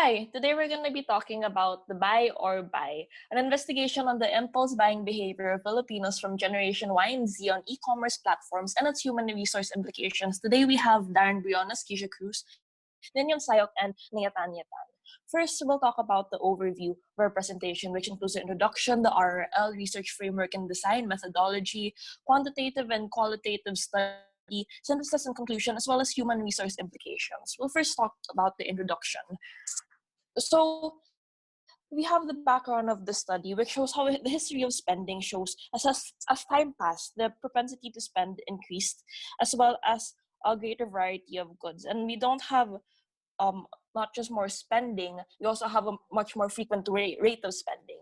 Hi, today we're going to be talking about the buy or buy, an investigation on the impulse buying behavior of Filipinos from Generation Y and Z on e-commerce platforms and its human resource implications. Today we have Darren Briones, Keisha Cruz, Ninyon Sayok, and Nayatan Yatan. First, we'll talk about the overview of our presentation, which includes the introduction, the RRL, research framework and design, methodology, quantitative and qualitative study, synthesis and conclusion, as well as human resource implications. We'll first talk about the introduction. So we have the background of the study, which shows how the history of spending shows as time passed, the propensity to spend increased, as well as a greater variety of goods. And we don't have not just more spending, we also have a much more frequent rate of spending.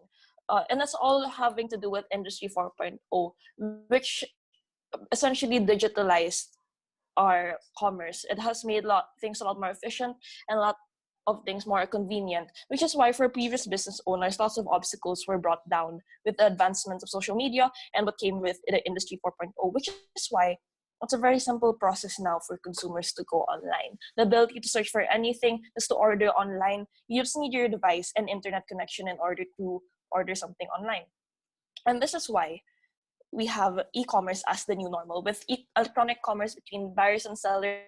And that's all having to do with Industry 4.0, which essentially digitalized our commerce. It has made things a lot more efficient and a lot of things more convenient, which is why for previous business owners, lots of obstacles were brought down with the advancement of social media and what came with the Industry 4.0, which is why it's a very simple process now for consumers to go online. The ability to search for anything, just to order online. You just need your device and internet connection in order to order something online. And this is why we have e-commerce as the new normal. With electronic commerce between buyers and sellers,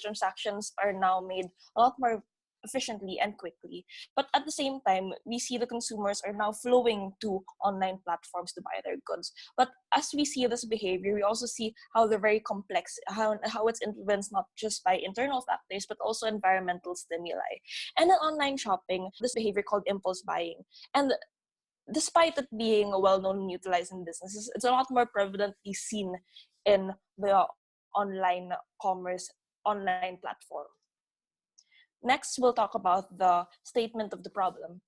transactions are now made a lot more efficiently and quickly. But at the same time, we see the consumers are now flowing to online platforms to buy their goods. But as we see this behavior, we also see how they're very complex, how it's influenced not just by internal factors, but also environmental stimuli. And in online shopping, this behavior called impulse buying. And despite it being well-known and utilized in businesses, it's a lot more prevalently seen in the online commerce, online platform. Next, we'll talk about the statement of the problem.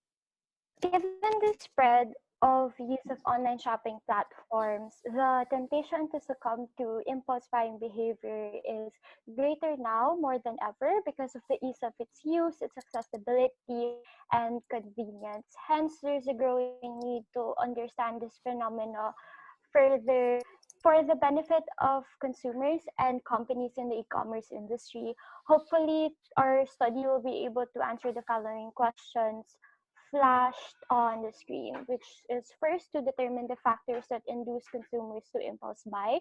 Given the spread of use of online shopping platforms, the temptation to succumb to impulse buying behavior is greater now more than ever because of the ease of its use, its accessibility, and convenience. Hence, there's a growing need to understand this phenomena further for the benefit of consumers and companies in the e-commerce industry. Hopefully, our study will be able to answer the following questions flashed on the screen, which is first to determine the factors that induce consumers to impulse buy.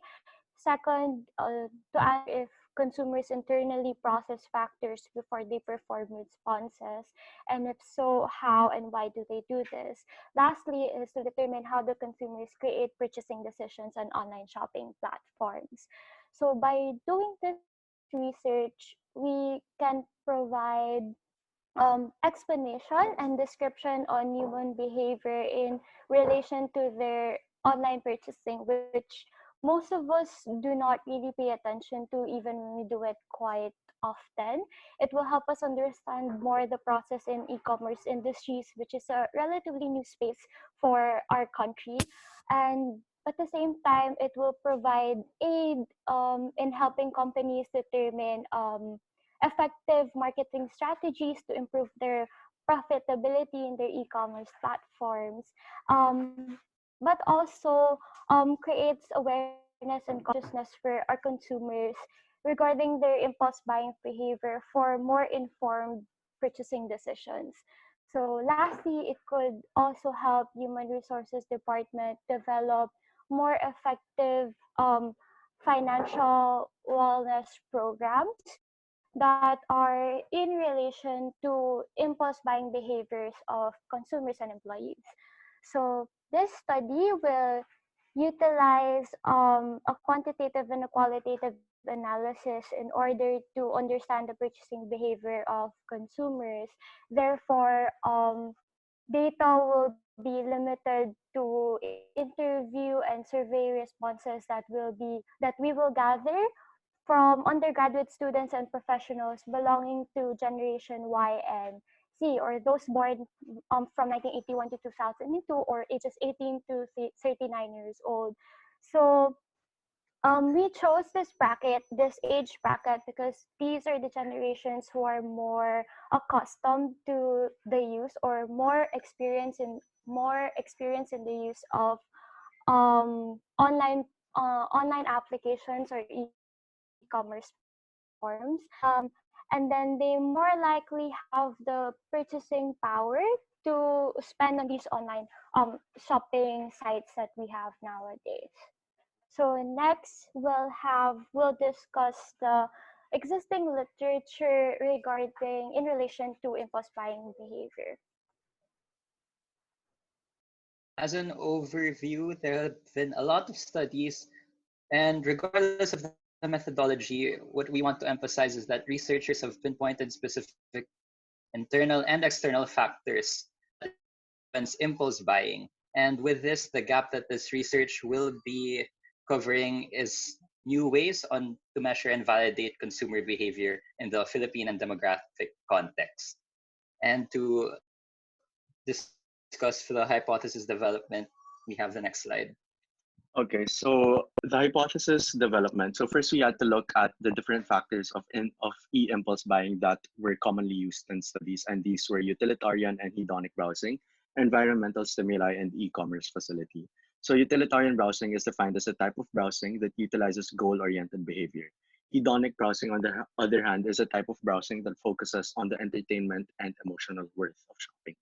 Second, to ask if consumers internally process factors before they perform responses, and if so, how and why do they do this? Lastly, is to determine how the consumers create purchasing decisions on online shopping platforms. So by doing this research, we can provide explanation and description on human behavior in relation to their online purchasing, which most of us do not really pay attention to even when we do it quite often. It will help us understand more the process in e-commerce industries, which is a relatively new space for our country. And at the same time, it will provide aid in helping companies determine effective marketing strategies to improve their profitability in their e-commerce platforms, but also creates awareness and consciousness for our consumers regarding their impulse buying behavior for more informed purchasing decisions. So lastly, it could also help human resources department develop more effective financial wellness programs that are in relation to impulse buying behaviors of consumers and employees. So this study will utilize a quantitative and a qualitative analysis in order to understand the purchasing behavior of consumers. Therefore, data will be limited to interview and survey responses that we will gather from undergraduate students and professionals belonging to Generation Y and Z, or those born from 1981 to 2002, or ages 18 to 39 years old. So we chose this age bracket, because these are the generations who are more accustomed to the use or more experienced in the use of online applications or e-commerce platforms. and then they more likely have the purchasing power to spend on these online shopping sites that we have nowadays. So next we'll discuss the existing literature regarding in relation to impulse buying behavior. As an overview, there have been a lot of studies, and regardless of the methodology, what we want to emphasize is that researchers have pinpointed specific internal and external factors that influence impulse buying. And with this, the gap that this research will be covering is new ways to measure and validate consumer behavior in the Philippine and demographic context. And to discuss the hypothesis development, we have the next slide. Okay, so the hypothesis development. So first we had to look at the different factors of e-impulse buying that were commonly used in studies, and these were utilitarian and hedonic browsing, environmental stimuli, and e-commerce facility. So utilitarian browsing is defined as a type of browsing that utilizes goal-oriented behavior. Hedonic browsing, on the other hand, is a type of browsing that focuses on the entertainment and emotional worth of shopping.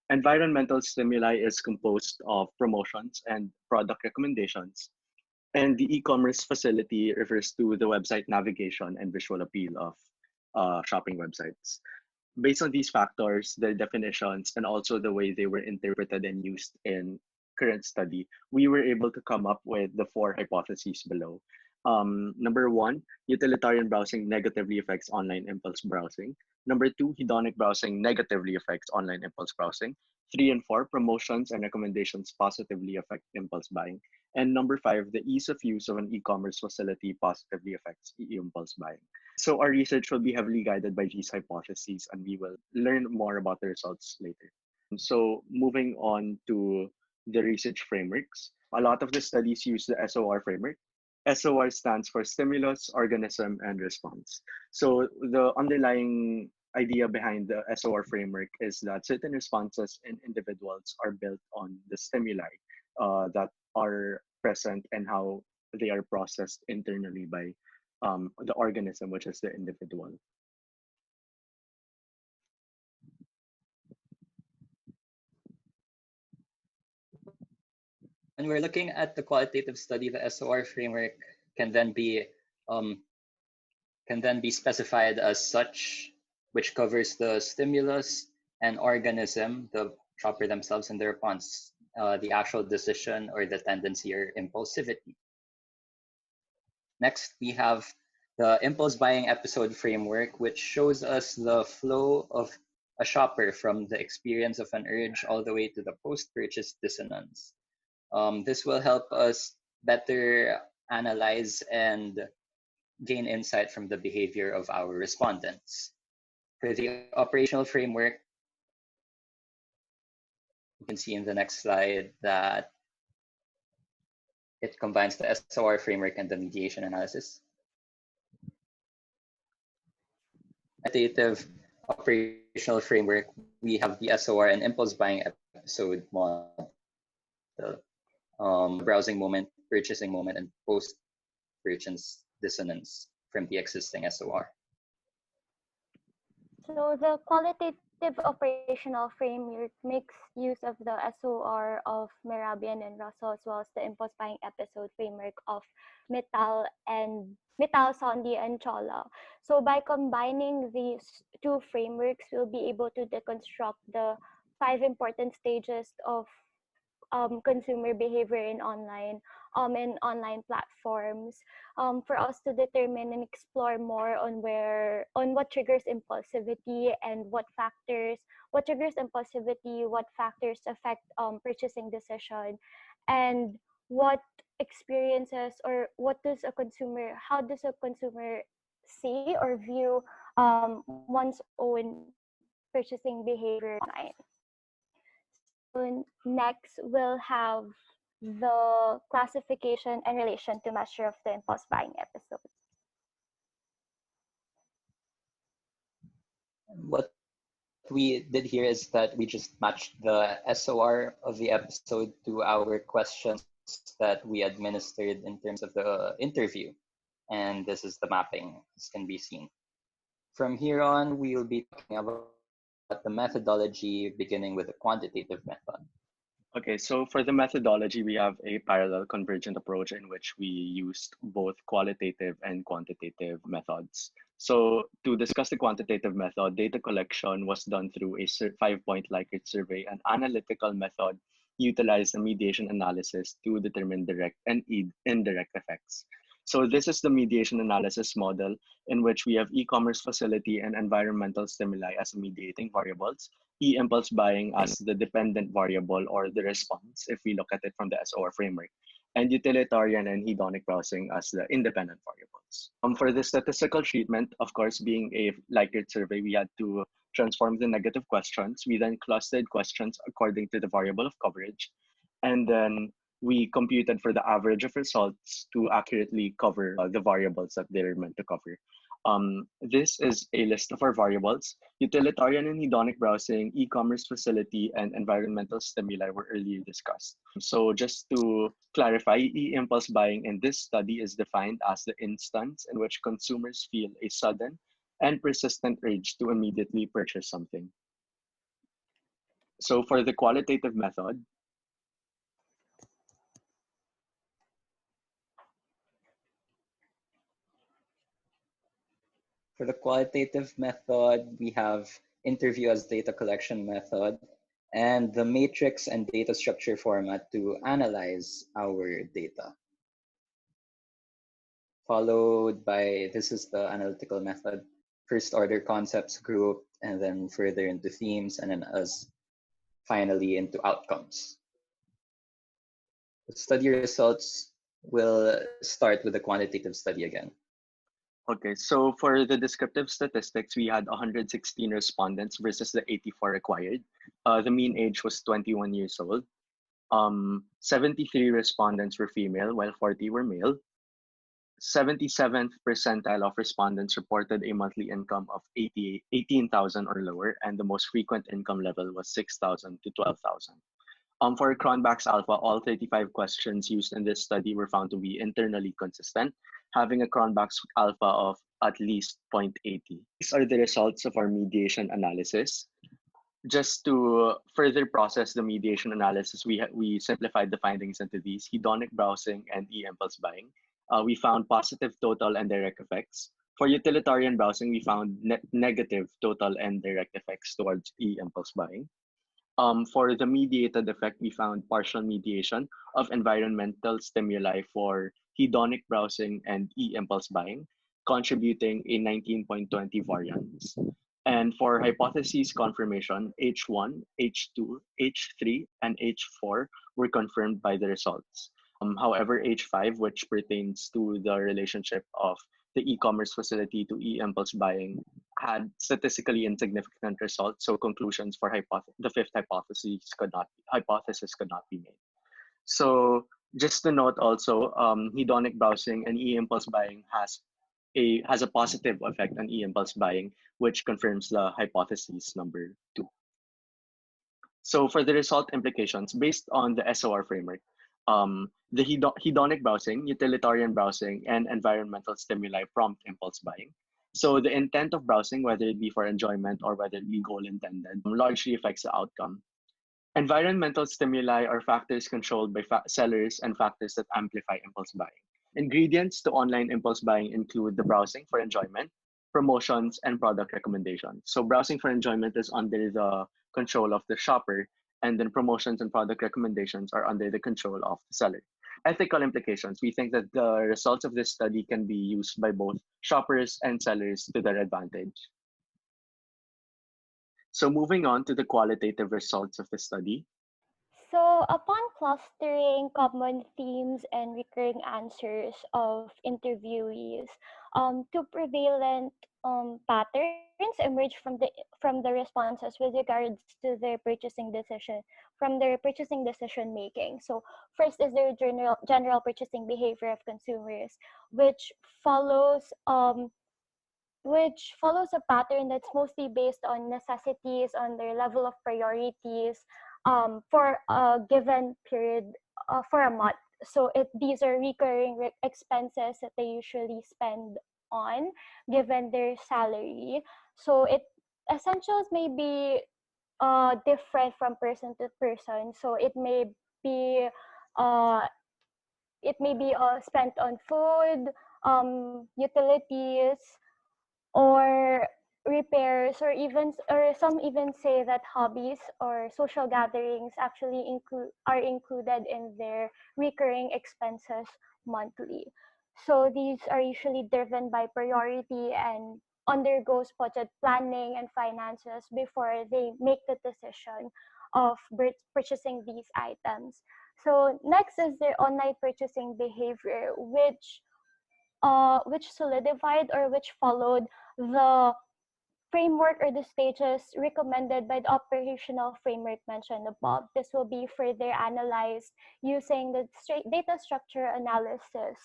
Environmental stimuli is composed of promotions and product recommendations, and the e-commerce facility refers to the website navigation and visual appeal of shopping websites. Based on these factors, their definitions, and also the way they were interpreted and used in current study, we were able to come up with the four hypotheses below. Number one, utilitarian browsing negatively affects online impulse browsing. Number two, hedonic browsing negatively affects online impulse browsing. Three and four, promotions and recommendations positively affect impulse buying. And number five, the ease of use of an e-commerce facility positively affects impulse buying. So our research will be heavily guided by these hypotheses, and we will learn more about the results later. So moving on to the research frameworks, a lot of the studies use the SOR framework. SOR stands for stimulus, organism, and response. So the underlying idea behind the SOR framework is that certain responses in individuals are built on the stimuli that are present and how they are processed internally by the organism, which is the individual. When we're looking at the qualitative study, the SOR framework can then be specified as such, which covers the stimulus and organism, the shopper themselves, and their response, the actual decision or the tendency or impulsivity. Next, we have the impulse buying episode framework, which shows us the flow of a shopper from the experience of an urge all the way to the post-purchase dissonance. This will help us better analyze and gain insight from the behavior of our respondents. For the operational framework, you can see in the next slide that it combines the SOR framework and the mediation analysis. Quantitative operational framework, we have the SOR and impulse buying episode model, browsing moment, purchasing moment, and post-purchase dissonance from the existing SOR. So the qualitative operational framework makes use of the SOR of Merabian and Russell, as well as the impulse buying episode framework of Mittal, Sondi, and Chola. So by combining these two frameworks, we'll be able to deconstruct the 5 important stages of consumer behavior in online platforms, for us to determine and explore more on what triggers impulsivity and what triggers impulsivity, what factors affect purchasing decision, and what experiences or how does a consumer see or view one's own purchasing behavior online. So next, we'll have the classification and relation to measure of the impulse buying episodes. What we did here is that we just matched the SOR of the episode to our questions that we administered in terms of the interview. And this is the mapping, as can be seen. From here on, we'll be talking about the methodology beginning with the quantitative method. Okay, so for the methodology, we have a parallel convergent approach in which we used both qualitative and quantitative methods. So to discuss the quantitative method, data collection was done through a 5-point Likert survey. An analytical method utilized a mediation analysis to determine direct and indirect effects. So this is the mediation analysis model in which we have e-commerce facility and environmental stimuli as mediating variables, impulse buying as the dependent variable or the response, if we look at it from the SOR framework, and utilitarian and hedonic browsing as the independent variables. For the statistical treatment, of course, being a Likert survey, we had to transform the negative questions. We then clustered questions according to the variable of coverage, and then we computed for the average of results to accurately cover the variables that they're meant to cover. This is a list of our variables. Utilitarian and hedonic browsing, e-commerce facility, and environmental stimuli were earlier discussed. So just to clarify, e-impulse buying in this study is defined as the instance in which consumers feel a sudden and persistent urge to immediately purchase something. So for the qualitative method, For the qualitative method, we have interview as data collection method and the matrix and data structure format to analyze our data. Followed by, this is the analytical method, first order concepts group, and then further into themes, and then us finally into outcomes. The study results will start with the quantitative study again. okay, so for the descriptive statistics, we had 116 respondents versus the 84 required. The mean age was 21 years old. 73 respondents were female, while 40 were male. 77th percentile of respondents reported a monthly income of 18,000 or lower, and the most frequent income level was 6,000 to 12,000. For Cronbach's alpha, all 35 questions used in this study were found to be internally consistent, having a Cronbach's alpha of at least 0.80. These are the results of our mediation analysis. Just to further process the mediation analysis, we simplified the findings into these: hedonic browsing and e-impulse buying. We found positive total and direct effects. For utilitarian browsing, we found negative total and direct effects towards e-impulse buying. For the mediated effect, we found partial mediation of environmental stimuli for hedonic browsing and e-impulse buying, contributing a 19.20 variance. And for hypotheses confirmation, H1, H2, H3, and H4 were confirmed by the results. However, H5, which pertains to the relationship of the e-commerce facility to e-impulse buying, had statistically insignificant results, so conclusions for the fifth hypothesis could not be made. So just to note also, hedonic browsing and e-impulse buying has a positive effect on e-impulse buying, which confirms the hypothesis number 2. So for the result implications, based on the SOR framework, the hedonic browsing, utilitarian browsing, and environmental stimuli prompt impulse buying. So the intent of browsing, whether it be for enjoyment or whether it be goal intended, largely affects the outcome. Environmental stimuli are factors controlled by sellers and factors that amplify impulse buying. Ingredients to online impulse buying include the browsing for enjoyment, promotions, and product recommendations. So browsing for enjoyment is under the control of the shopper, and then promotions and product recommendations are under the control of the seller. Ethical implications. We think that the results of this study can be used by both shoppers and sellers to their advantage. So moving on to the qualitative results of the study. So upon clustering common themes and recurring answers of interviewees, two prevalent patterns emerge from the responses with regards to their purchasing decision making. So first is their general purchasing behavior of consumers, which follows a pattern that's mostly based on necessities, on their level of priorities, for a given period, for a month. So these are recurring expenses that they usually spend on given their salary. So essentials may be different from person to person. So be uh, spent on food, utilities, or repairs, or some even say that hobbies or social gatherings actually are included in their recurring expenses monthly. So these are usually driven by priority and undergoes budget planning and finances before they make the decision of purchasing these items. So next is their online purchasing behavior, which solidified or which followed the framework or the stages recommended by the operational framework mentioned above. This will be further analyzed using the data structure analysis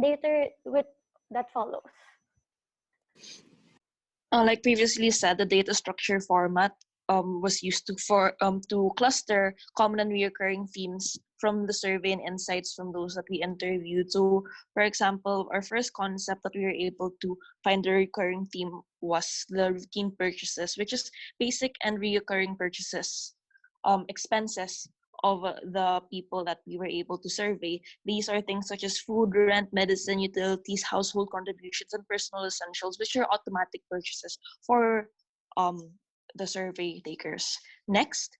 data with that follows. Like previously said, the data structure format was used to cluster common and recurring themes from the survey and insights from those that we interviewed. So, for example, our first concept that we were able to find the recurring theme was the routine purchases, which is basic and recurring purchases, expenses of the people that we were able to survey. These are things such as food, rent, medicine, utilities, household contributions, and personal essentials, which are automatic purchases for um, the survey takers. Next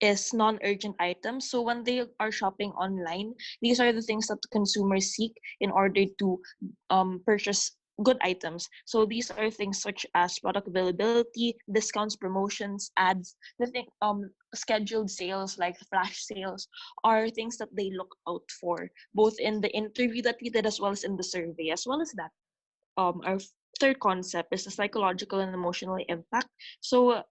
is non-urgent items. So when they are shopping online, these are the things that the consumers seek in order to purchase good items. So these are things such as product availability, discounts, promotions, ads, scheduled sales like flash sales are things that they look out for, both in the interview that we did as well as in the survey. As well as that, our third concept is the psychological and emotional impact. So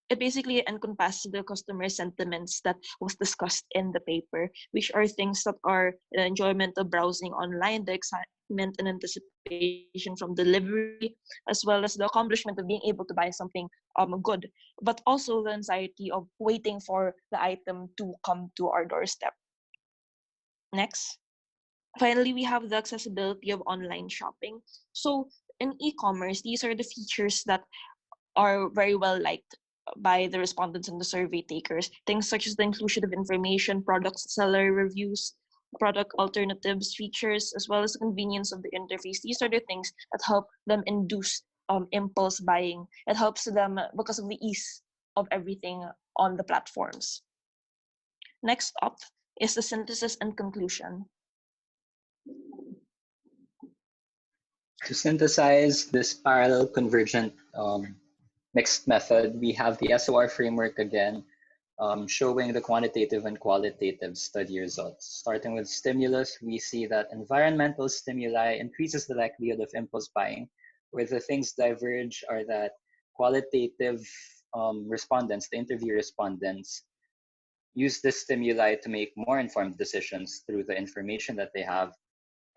it basically encompasses the customer sentiments that was discussed in the paper, which are things that are the enjoyment of browsing online, the excitement and anticipation from delivery, as well as the accomplishment of being able to buy something good, but also the anxiety of waiting for the item to come to our doorstep. Next. Finally, we have the accessibility of online shopping. So in e-commerce, these are the features that are very well liked by the respondents and the survey takers. Things such as the inclusion of information, products, seller reviews, product alternatives, features, as well as the convenience of the interface. These are the things that help them induce impulse buying. It helps them because of the ease of everything on the platforms. Next up is the synthesis and conclusion. To synthesize this parallel convergent mixed method, we have the SOR framework again, showing the quantitative and qualitative study results. Starting with stimulus, we see that environmental stimuli increases the likelihood of impulse buying, where the things diverge are that qualitative respondents, the interview respondents, use this stimuli to make more informed decisions through the information that they have,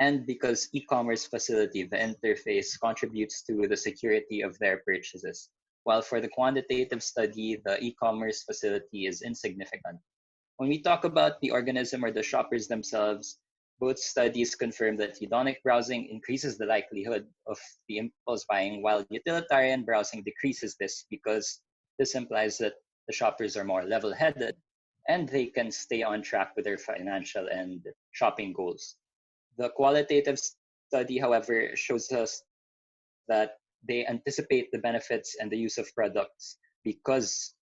and because e-commerce facility, the interface, contributes to the security of their purchases. While for the quantitative study, the e-commerce facility is insignificant. When we talk about the organism or the shoppers themselves, both studies confirm that hedonic browsing increases the likelihood of the impulse buying, while utilitarian browsing decreases this, because this implies that the shoppers are more level-headed and they can stay on track with their financial and shopping goals. The qualitative study, however, shows us that they anticipate the benefits and the use of products because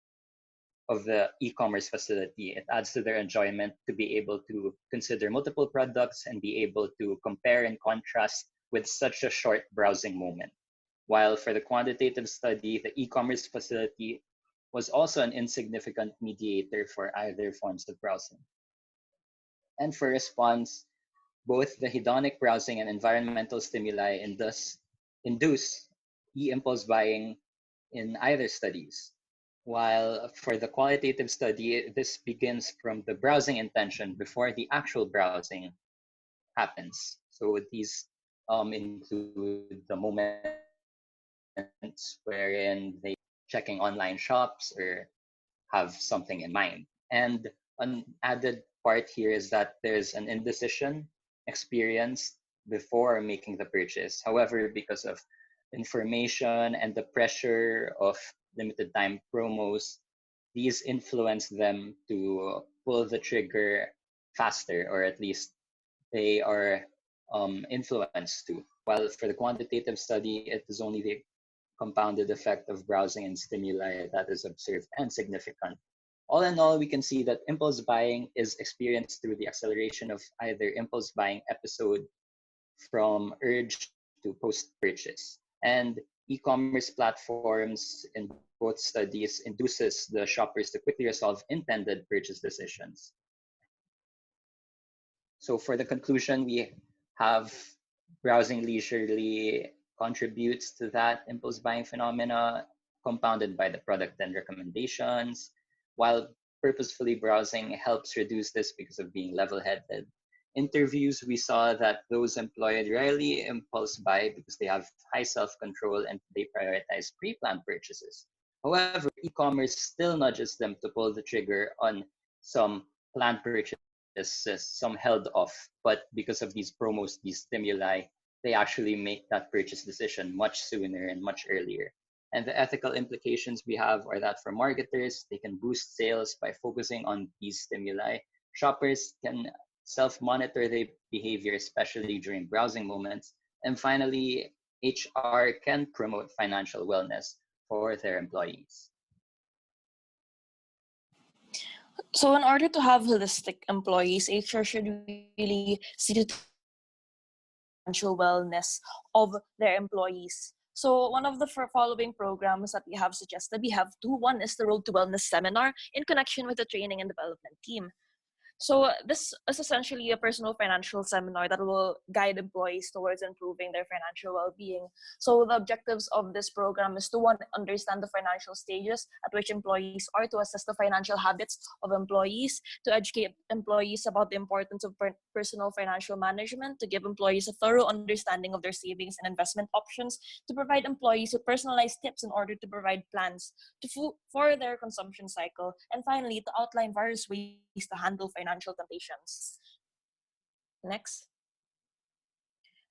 of the e-commerce facility. It adds to their enjoyment to be able to consider multiple products and be able to compare and contrast with such a short browsing moment. While for the quantitative study, the e-commerce facility was also an insignificant mediator for either forms of browsing. And for response, both the hedonic browsing and environmental stimuli induce e-impulse buying in either studies. While for the qualitative study, this begins from the browsing intention before the actual browsing happens. So these include the moments wherein they checking online shops or have something in mind. And an added part here is that there's an indecision experienced before making the purchase. However, because of information and the pressure of limited time promos, these influence them to pull the trigger faster, or at least they are influenced to. While for the quantitative study, it is only the compounded effect of browsing and stimuli that is observed and significant. All in all, we can see that impulse buying is experienced through the acceleration of either impulse buying episode from urge to post purchase. And e-commerce platforms in both studies induces the shoppers to quickly resolve intended purchase decisions. So for the conclusion, we have browsing leisurely contributes to that impulse buying phenomena, compounded by the product and recommendations, while purposefully browsing helps reduce this because of being level-headed. Interviews, we saw that those employed rarely impulse buy because they have high self-control and they prioritize pre-planned purchases. However, e-commerce still nudges them to pull the trigger on some planned purchases, some held off, but because of these promos, these stimuli, they actually make that purchase decision much sooner and much earlier. And the ethical implications we have are that for marketers, they can boost sales by focusing on these stimuli. Shoppers can self-monitor their behavior, especially during browsing moments. And finally, HR can promote financial wellness for their employees. So in order to have holistic employees, HR should really see to financial wellness of their employees. So one of the following programs that we have suggested, we have two. One is the Road to Wellness seminar in connection with the training and development team. So this is essentially a personal financial seminar that will guide employees towards improving their financial well-being. So the objectives of this program is to, one, understand the financial stages at which employees are, to assess the financial habits of employees, to educate employees about the importance of personal financial management, to give employees a thorough understanding of their savings and investment options, to provide employees with personalized tips in order to provide plans for their consumption cycle, and finally, to outline various ways to handle financial temptations. Next.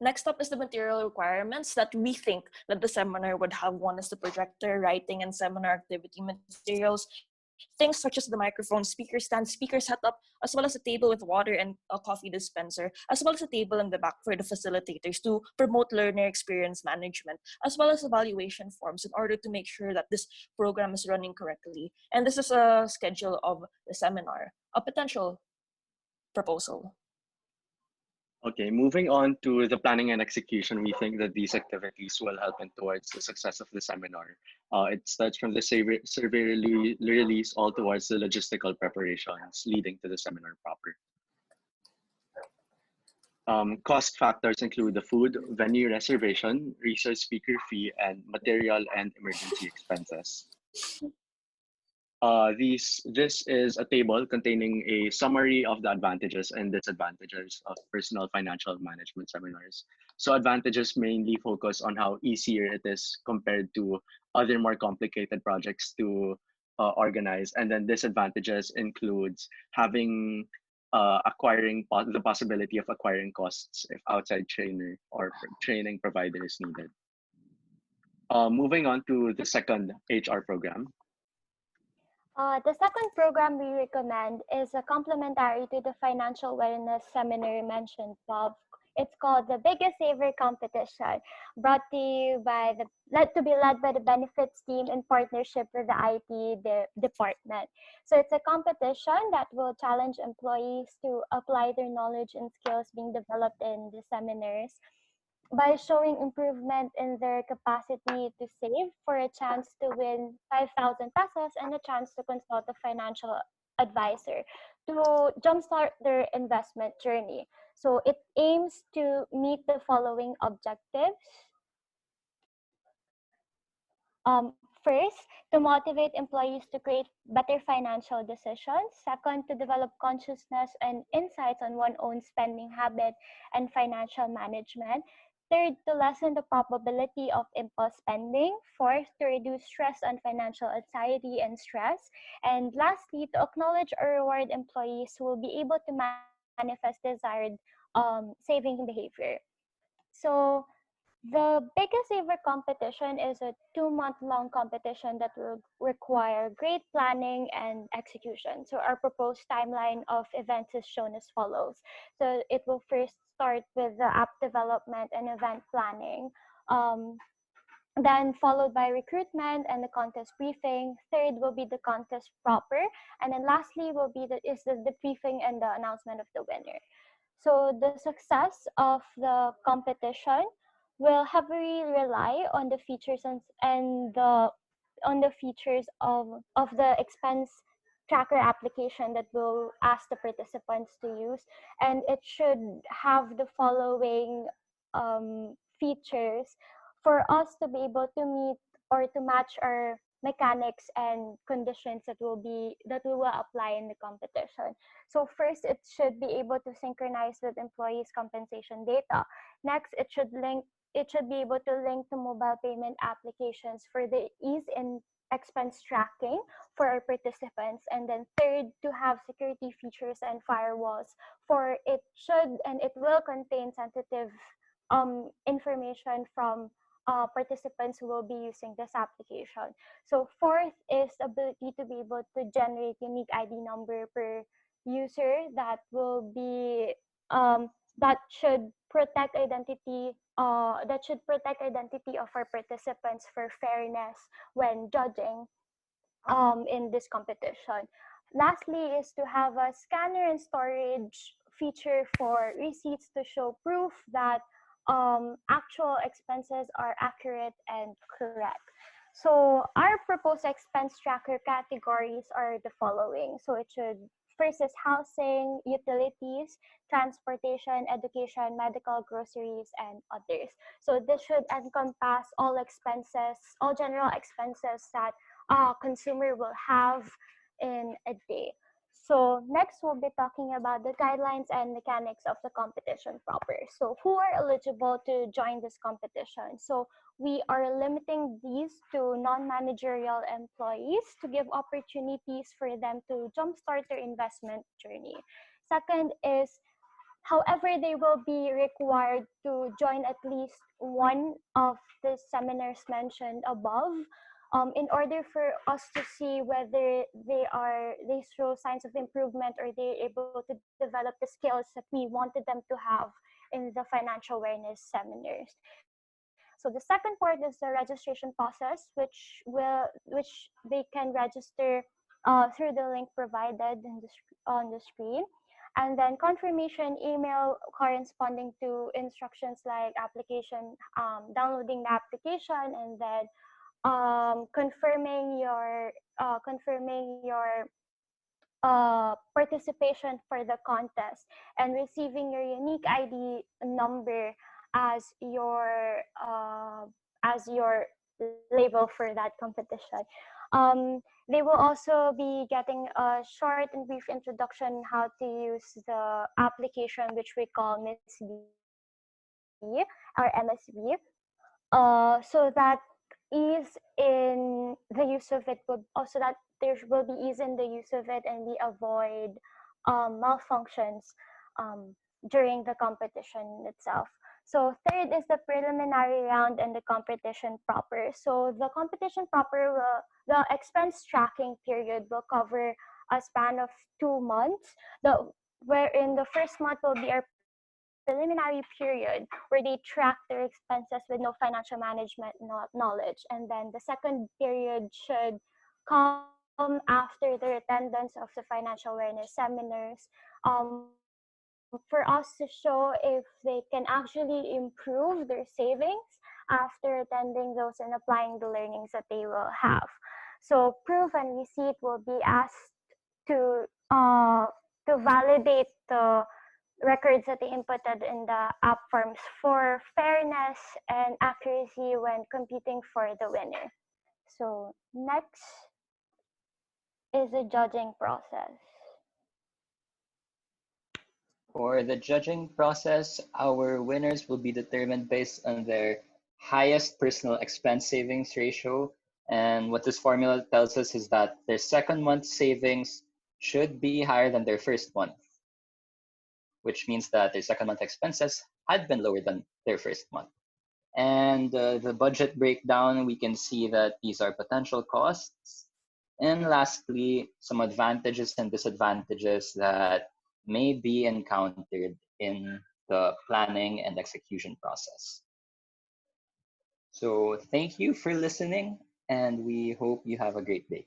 Next up is the material requirements that we think that the seminar would have. One is the projector, writing, and seminar activity materials. Things such as the microphone, speaker stand, speaker setup, as well as a table with water and a coffee dispenser, as well as a table in the back for the facilitators to promote learner experience management, as well as evaluation forms in order to make sure that this program is running correctly. And this is a schedule of the seminar, a potential proposal. Okay, moving on to the planning and execution, we think that these activities will help in towards the success of the seminar. It starts from the survey release all towards the logistical preparations leading to the seminar proper. Cost factors include the food, venue reservation, research speaker fee, and material and emergency expenses. This is a table containing a summary of the advantages and disadvantages of personal financial management seminars. So advantages mainly focus on how easier it is compared to other more complicated projects to organize. And then disadvantages includes having acquiring the possibility of acquiring costs if outside trainer or training provider is needed. Moving on to the second HR program. The second program we recommend is a complementary to the financial wellness seminar mentioned above. It's called the Biggest Saver Competition, brought to you by led by the benefits team in partnership with the IT department. So it's a competition that will challenge employees to apply their knowledge and skills being developed in the seminars by showing improvement in their capacity to save for a chance to win 5,000 pesos and a chance to consult a financial advisor to jumpstart their investment journey. So it aims to meet the following objectives. First, to motivate employees to create better financial decisions. Second, to develop consciousness and insights on one's own spending habit and financial management. Third, to lessen the probability of impulse spending. Fourth, to reduce stress and financial anxiety and stress. And lastly, to acknowledge or reward employees who will be able to manifest desired saving behavior. So the biggest saver competition is a 2-month-long competition that will require great planning and execution. So our proposed timeline of events is shown as follows. So it will first start with the app development and event planning. Then followed by recruitment and the contest briefing. Third will be the contest proper, and then lastly will be the briefing and the announcement of the winner. So the success of the competition will heavily rely on the features and the on the features of the expense tracker application that will ask the participants to use, and it should have the following features for us to be able to meet or to match our mechanics and conditions that we will apply in the competition. So first, it should be able to synchronize with employees' compensation data. Next, it should be able to link to mobile payment applications for the ease in expense tracking for our participants. And then third, to have security features and firewalls, for it should and it will contain sensitive information from participants who will be using this application. So fourth is the ability to be able to generate unique ID number per user that will be that should protect identity of our participants for fairness when judging in this competition. Lastly is to have a scanner and storage feature for receipts to show proof that actual expenses are accurate and correct. So our proposed expense tracker categories are the following. So it should first is housing, utilities, transportation, education, medical, groceries, and others. So this should encompass all expenses, all general expenses that consumer will have in a day. So next we'll be talking about the guidelines and mechanics of the competition proper. So who are eligible to join this competition? So we are limiting these to non-managerial employees to give opportunities for them to jumpstart their investment journey. Second is, however, they will be required to join at least one of the seminars mentioned above in order for us to see whether they show signs of improvement or they're able to develop the skills that we wanted them to have in the financial awareness seminars. So the second part is the registration process, which they can register through the link provided on the screen. And then confirmation email corresponding to instructions like application, downloading the application, and then confirming your participation for the contest and receiving your unique ID number as your label for that competition. They will also be getting a short and brief introduction how to use the application, which we call Miss V or MSV, so that ease in the use of it will also that there will be ease in the use of it and we avoid malfunctions during the competition itself. So third is the preliminary round and the competition proper. So the competition proper the expense tracking period will cover a span of 2 months, wherein the first month will be our preliminary period where they track their expenses with no financial management knowledge. And then the second period should come after their attendance of the financial awareness seminars, for us to show if they can actually improve their savings after attending those and applying the learnings that they will have. So proof and receipt will be asked to uh, to validate the records that they inputted in the app forms for fairness and accuracy when competing for the winner. So next is the judging process. For the judging process, our winners will be determined based on their highest personal expense savings ratio. And what this formula tells us is that their second month savings should be higher than their first month, which means that their second month expenses had been lower than their first month. And the budget breakdown, we can see that these are potential costs. And lastly, some advantages and disadvantages that may be encountered in the planning and execution process. So thank you for listening, and we hope you have a great day.